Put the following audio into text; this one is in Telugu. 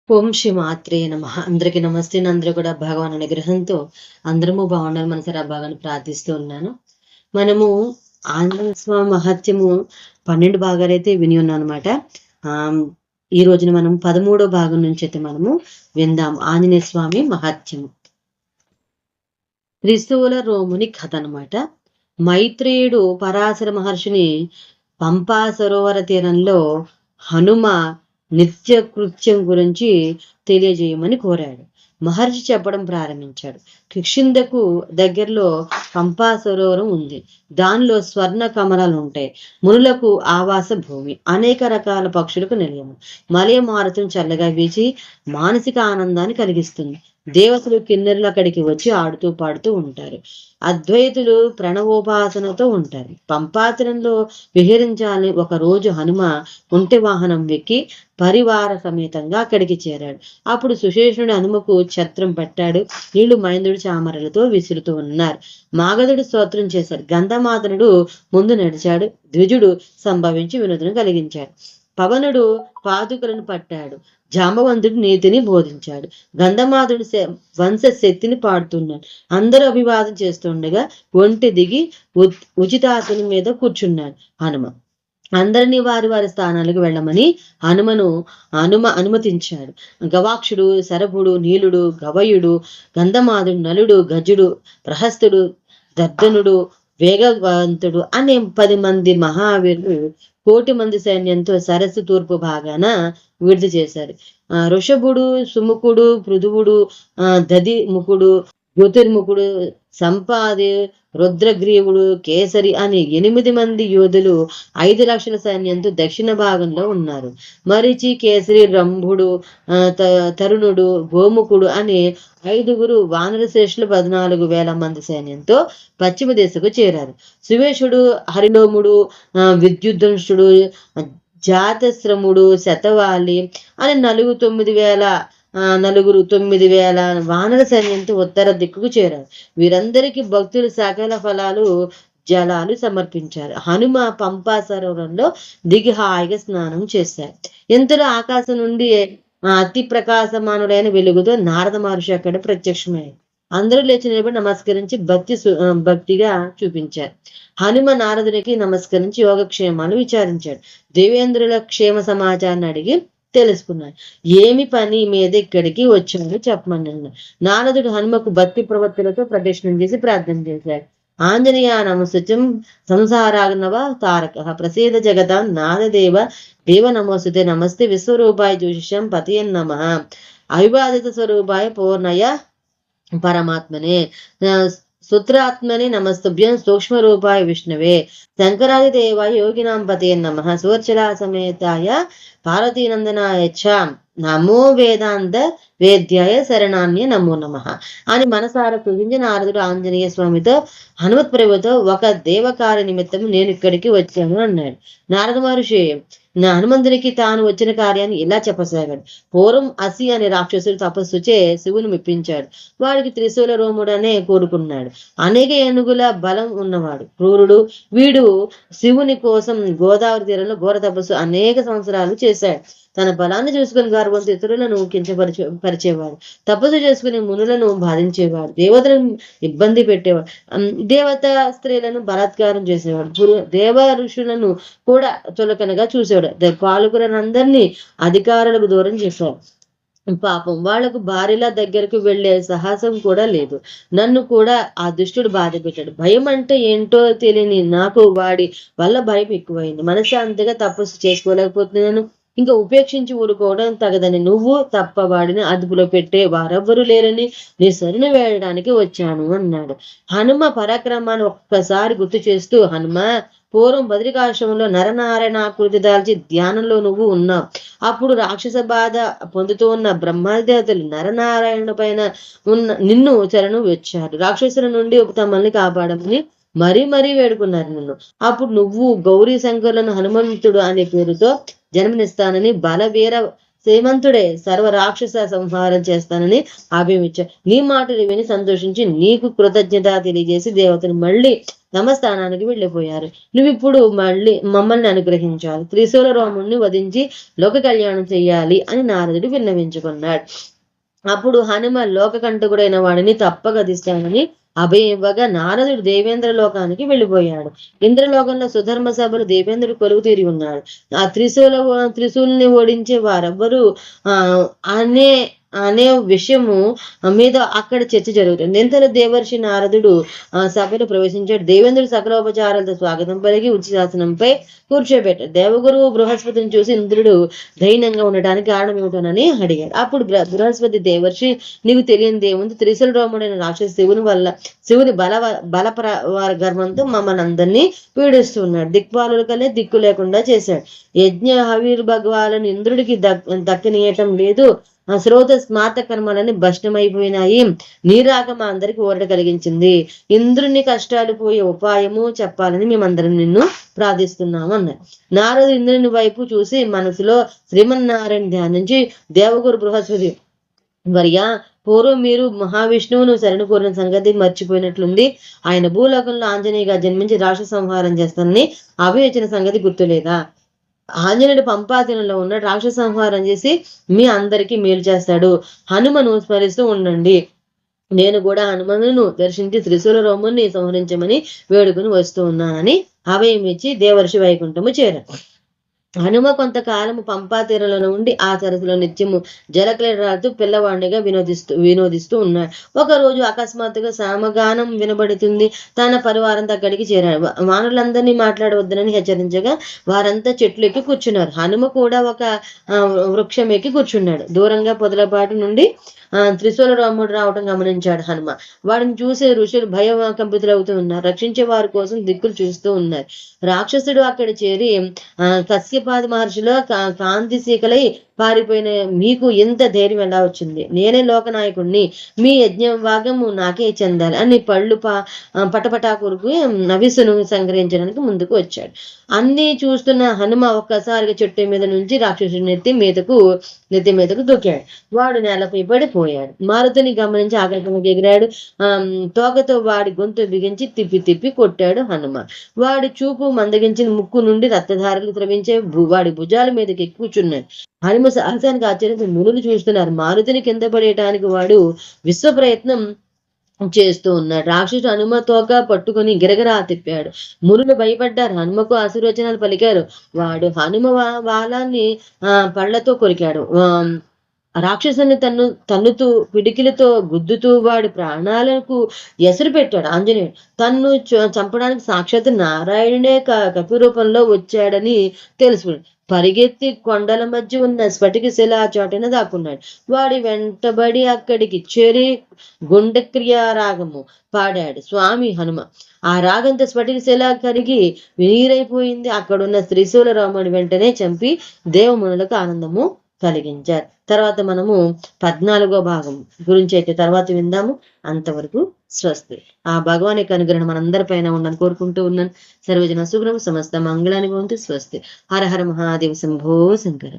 ఓం శ్రీ మాత్రే నమః. అందరికీ నమస్తే. అందరూ కూడా భగవాన్ అనుగ్రహంతో అందరము బాగుండాలి మనసారా భాగాన్ని ప్రార్థిస్తూ ఉన్నాను. మనము ఆంజనేయ స్వామి మహత్యము 12 భాగాలైతే విని ఉన్నాం అనమాట. ఈ రోజున మనం 13వ భాగం నుంచి అయితే మనము విందాం. ఆంజనేయ స్వామి మహత్యము. త్రిశూల రోముని కథ అనమాట. మైత్రేయుడు పరాశర మహర్షిని పంపా సరోవర తీరంలో హనుమ నిత్య కృత్యం గురించి తెలియజేయమని కోరాడు. మహర్షి చెప్పడం ప్రారంభించాడు. కిష్కింధకు దగ్గరలో పంపా సరోవరం ఉంది. దానిలో స్వర్ణ కమలాలు ఉంటాయి. మునులకు ఆవాస భూమి, అనేక రకాల పక్షులకు నిలయము. మలయ మారుతం చల్లగా వీచి మానసిక ఆనందాన్ని కలిగిస్తుంది. దేవతలు కిన్నెరులు అక్కడికి వచ్చి ఆడుతూ పాడుతూ ఉంటారు. అద్వైతులు ప్రణవోపాసనతో ఉంటారు. పంపాతనంలో విహరించాలని ఒక రోజు హనుమ ఒంటె వాహనం ఎక్కి పరివార సమేతంగా అక్కడికి చేరాడు. అప్పుడు సుశేషుడు హనుమకు ఛత్రం పెట్టాడు. నీళ్లు మహేంద్రుడి చామరలతో విసురుతూ ఉన్నారు. మాగధుడు స్తోత్రం చేశాడు. గంధమాదనుడు ముందు నడిచాడు. ద్విజుడు సంభవించి వినోదం కలిగించాడు. పవనుడు పాదుకలను పట్టాడు. జాంబవంతుడు నీతిని బోధించాడు. గంధమాధుడు వంశ శక్తిని పాడుతున్నాడు. అందరూ అభివాదం చేస్తుండగా ఒంటి దిగి ఉచితాసనం మీద కూర్చున్నాడు హనుమ. అందరినీ వారి వారి స్థానాలకు వెళ్ళమని అనుమతించాడు. గవాక్షుడు, శరభుడు, నీలుడు, గవయుడు, గంధమాధుడు, నలుడు, గజుడు, ప్రహస్తుడు, దర్దనుడు, వేగవంతుడు అనే 10 మంది మహావీరులు 1,000,000 మంది సైన్యంతో సరస్సు తూర్పు భాగాన విడుదల చేశారు. ఋషభుడు, సుముఖుడు, పృథువుడు, దధిముఖుడు, జ్యోతిర్ముఖుడు, సంపాది, రుద్రగ్రీవుడు, కేసరి అనే 8 మంది యోధులు 5 లక్షల సైన్యంతో దక్షిణ భాగంలో ఉన్నారు. మరిచి, కేసరి, రంభుడు, తరుణుడు, గోముఖుడు అనే 5 వానర శ్రేష్ఠులు 14,000 మంది సైన్యంతో పశ్చిమ దిశకు చేరారు. సువేషుడు, హరిలోముడు, విద్యుద్ధంసుడు, జాతశ్రముడు, శతవాలి అని 9,000 వానర సైన్యంతో ఉత్తర దిక్కుకు చేరారు. వీరందరికీ భక్తులు సకల ఫలాలు జలాలు సమర్పించారు. హనుమ పంపా సరోవరంలో దిగి హాయిగా స్నానం చేశారు. ఇంతలో ఆకాశం నుండి అతి ప్రకాశమానులైన వెలుగుతో నారద మహర్షి అక్కడ ప్రత్యక్షమయ్యారు. అందరూ లేచి నిలబడి నమస్కరించి భక్తిగా చూపించారు. హనుమ నారదునికి నమస్కరించి యోగక్షేమాలు విచారించాడు. దేవేంద్రుల క్షేమ సమాచారాన్ని అడిగి తెలుసుకున్నాడు. ఏమి పని మీద ఇక్కడికి వచ్చాడు చెప్పమన్నాడు. నారదుడు హనుమకు భక్తి ప్రవృత్తులతో ప్రదక్షిణం చేసి ప్రార్థన చేశాడు. ఆంజనేయ నమస్తుత్యం సంసారాగ్నవ తారక ప్రసీద జగత నాదదేవ దేవ నమోస్తుతే నమస్తే విశ్వరూపాయ జ్యోతిషం పతియన్ నమః అవివాదిత స్వరూపాయ పూర్ణయ పరమాత్మనే సూత్రాత్మని నమస్తుభ్యం సూక్ష్మ రూపాయ విష్ణువే శంకరాది దేవాయ యోగినాం పతే నమః సువర్చలా సమేతాయ పార్వతీనందనాయ చ నమో వేదాంత వేద్యాయ శరణాన్య నమో నమః అని మనసారా పూజించి నారదుడు ఆంజనేయ స్వామితో హనుమత్ ప్రభుతో ఒక దేవకార్య నిమిత్తం నేను ఇక్కడికి వచ్చాను అన్నాడు. నారద మహర్షి హనుమంతునికి తాను వచ్చిన కార్యాన్ని ఇలా చెప్పసాగాడు. పూర్వం అసి అనే రాక్షసుడు తపస్సుచే శివుని మెప్పించాడు. వాడికి త్రిశూల రోముడనే కోరుకున్నాడు. అనేక ఏనుగుల బలం ఉన్నవాడు, క్రూరుడు. వీడు శివుని కోసం గోదావరి తీరంలో ఘోర తపస్సు అనేక సంవత్సరాలు చేశాడు. తన బలాన్ని చూసుకుని గర్వంతో ఇతరులను పరిచేవాడు. తపస్సు చేసుకుని మునులను బాధించేవాడు. దేవతలను ఇబ్బంది పెట్టేవాడు. దేవతా స్త్రీలను బలాత్కారం చేసేవాడు. దేవ ఋషులను కూడా చులకనగా చూసేవాడు. పాలకులందరినీ అధికారులకు దూరం చేశాడు. పాపం వాళ్లకు భార్యల దగ్గరకు వెళ్లే సాహసం కూడా లేదు. నన్ను కూడా ఆ దుష్టుడు బాధ పెట్టాడు. భయం అంటే ఏంటో తెలియని నాకు వాడి వల్ల భయం ఎక్కువైంది. మనశ్శాంతిగా తపస్సు చేసుకోలేకపోతున్నాను. ఇంకా ఉపేక్షించి ఊరుకోవడం తగదని నువ్వు తప్ప వాడిని అదుపులో పెట్టే వారెవ్వరూ లేరని నీ శరణు వేయడానికి వచ్చాను అన్నాడు. హనుమ పరాక్రమాన్ని ఒక్కసారి గుర్తు చేస్తూ, హనుమ పూర్వం బద్రికాశ్రమంలో నరనారాయణ ఆకృతి దాల్చి ధ్యానంలో నువ్వు ఉన్నావు. అప్పుడు రాక్షస బాధ పొందుతూ ఉన్న బ్రహ్మదేవతలు నరనారాయణ పైన నిన్ను శరణు వచ్చారు. రాక్షసుల నుండి తమల్ని కాపాడమని మరీ వేడుకున్నారు నిన్ను. అప్పుడు నువ్వు గౌరీ శంకరులను హనుమంతుడు అనే పేరుతో జన్మనిస్తానని బలవీర శ్రీమంతుడే సర్వ రాక్షస సంహారం చేస్తానని అభిమించాడు. నీ మాటలు విని సంతోషించి నీకు కృతజ్ఞత తెలియజేసి దేవతలు మళ్ళీ తమ స్థానానికి వెళ్ళిపోయారు. నువ్విప్పుడు మళ్ళీ మమ్మల్ని అనుగ్రహించాలి, త్రిశూల రోముణ్ణి వధించి లోక కళ్యాణం చెయ్యాలి అని నారదుడు విన్నవించుకున్నాడు. అప్పుడు హనుమ లోకకంటకుడైన వాడిని తప్పక వధిస్తానని అభయం ఇవ్వగా నారదుడు దేవేంద్ర లోకానికి వెళ్ళిపోయాడు. ఇంద్రలోకంలో సుధర్మ సభలు దేవేంద్రుడు కొలువు తీరి ఉన్నాడు. ఆ త్రిశూల్ని ఓడించే వారెవ్వరూ అనే అనే విషయము మీద అక్కడ చర్చ జరుగుతుంది. ఇంతలో దేవర్షి నారదుడు సభలో ప్రవేశించాడు. దేవేంద్రుడు సకలోపచారాలతో స్వాగతం పలికి ఉచితాసనంపై కూర్చోబెట్టాడు. దేవగురువు బృహస్పతిని చూసి ఇంద్రుడు దైన్యంగా ఉండడానికి కారణం ఏమిటోనని అడిగాడు. అప్పుడు బృహస్పతి దేవర్షి, నీకు తెలియని దేవుంది, త్రిశూల రోముడైన రాక్షస శివుని గర్వంతో మమ్మల్ని అందరినీ పీడిస్తున్నాడు. దిక్పాలుల కలే దిక్కు లేకుండా చేశాడు. యజ్ఞ హవిర్భగవాలను ఇంద్రుడికి దక్కనీయటం లేదు. శ్రోత స్మార్త కర్మలని భస్నమైపోయినాయి. నీరాక మా అందరికి ఊరట కలిగించింది. ఇంద్రుని కష్టాలు పోయే ఉపాయము చెప్పాలని మేమందరం నిన్ను ప్రార్థిస్తున్నాము అన్నారు. నారదు ఇంద్రుని వైపు చూసి మనసులో శ్రీమన్నారాయణ ధ్యానించి, దేవగురు బృహస్పతి వర్య, పూర్వం మీరు మహావిష్ణువును శరణు కోరిన సంగతి మర్చిపోయినట్లుంది. ఆయన భూలోకంలో ఆంజనేయగా జన్మించి రాక్షస సంహారం చేస్తానని అభయించిన సంగతి గుర్తులేదా? ఆంజనేయుడు పంపాతీరంలో ఉన్న రాక్షస సంహారం చేసి మీ అందరికీ మేలు చేస్తాడు. హనుమను స్మరిస్తూ ఉండండి. నేను కూడా హనుమను దర్శించి త్రిశూల రోముని సంహరించమని వేడుకుని వస్తూ ఉన్నానని అభయం ఇచ్చి దేవర్షి వైకుంఠము చేరాడు. హనుమ కొంతకాలము పంపా తీరంలో ఉండి ఆ సరస్సులో నిత్యము జలక్రీడలాడుతూ పిల్లవాడినిగా వినోదిస్తూ ఉన్నాడు. ఒకరోజు అకస్మాత్తుగా సామగానం వినబడుతుంది. తన పరివారంతో అక్కడికి చేరాడు. వానరులందరినీ మాట్లాడవద్దనని హెచ్చరించగా వారంతా చెట్లు ఎక్కి కూర్చున్నారు. హనుమ కూడా ఒక వృక్షం ఎక్కి కూర్చున్నాడు. దూరంగా పొదలపాటు నుండి త్రిశూల రాముడు రావటం గమనించాడు హనుమ. వాడిని చూసే ఋషులు భయకంపితులవుతూ ఉన్నారు. రక్షించే వారి కోసం దిక్కులు చూస్తూ ఉన్నారు. రాక్షసుడు అక్కడ చేరి కశ్యపాది మహర్షిలో కాంతి సీకలై పారిపోయిన మీకు ఎంత ధైర్యం ఎలా వచ్చింది? నేనే లోకనాయకుడిని, మీ యజ్ఞ భాగము నాకే చెందాలి అని పటపటా కొరకు నవిసును సంగ్రహించడానికి ముందుకు వచ్చాడు. అన్ని చూస్తున్న హనుమ ఒక్కసారిగా చెట్టు మీద నుంచి రాక్షసుడి నెత్తి మీదకు దూకాడు. వాడు నేలపై పడిపోయాడు. మారుతిని గమనించి ఆకాశంలోకి ఎగిరాడు. తోకతో వాడి గొంతు బిగించి తిప్పి కొట్టాడు హనుమ. వాడి చూపు మందగించిన ముక్కు నుండి రక్తధారలు స్రవించే వాడి భుజాల మీదకి కూర్చున్నాడు. హనుమ సాహసానికి ఆశ్చర్యంతో మునులు చూస్తున్నారు. మారుతిని కింద పడేయటానికి వాడు విశ్వ ప్రయత్నం చేస్తూ ఉన్నాడు. రాక్షసుడు హనుమ తోక పట్టుకుని గిరగిరా తిప్పాడు. మునులు భయపడ్డారు. హనుమకు ఆశీర్వచనాలు పలికారు. వాడు హనుమ వాలాన్ని పళ్లతో కొరికాడు. రాక్షసుని తన్నుతూ పిడికిలతో గుద్దుతూ వాడి ప్రాణాలకు ఎసురు పెట్టాడు. ఆంజనేయుడు తన్ను చంపడానికి సాక్షాత్ నారాయణుడే కపి రూపంలో వచ్చాడని తెలుసుకున్నాడు. పరిగెత్తి కొండల మధ్య ఉన్న స్ఫటిక శిల చోటన దాక్కున్నాడు. వాడి వెంటబడి అక్కడికి చేరి గుండక్రియ రాగము పాడాడు స్వామి హనుమ. ఆ రాగంతో స్ఫటిక శిల కరిగి నీరైపోయింది. అక్కడున్న త్రిశూల రాముడి వెంటనే చంపి దేవమునులకు ఆనందము కలిగించారు. తర్వాత మనము 14వ భాగం గురించి అయితే తర్వాత విందాము. అంతవరకు స్వస్తి. ఆ భగవాన్ యొక్క అనుగ్రహం మనందరిపైన ఉందని కోరుకుంటూ ఉన్నాను. సర్వజన సుగ్రహం సమస్త మంగళాన్ని భవంతు. స్వస్తి. హర హర మహాదేవ శంభో శంకర.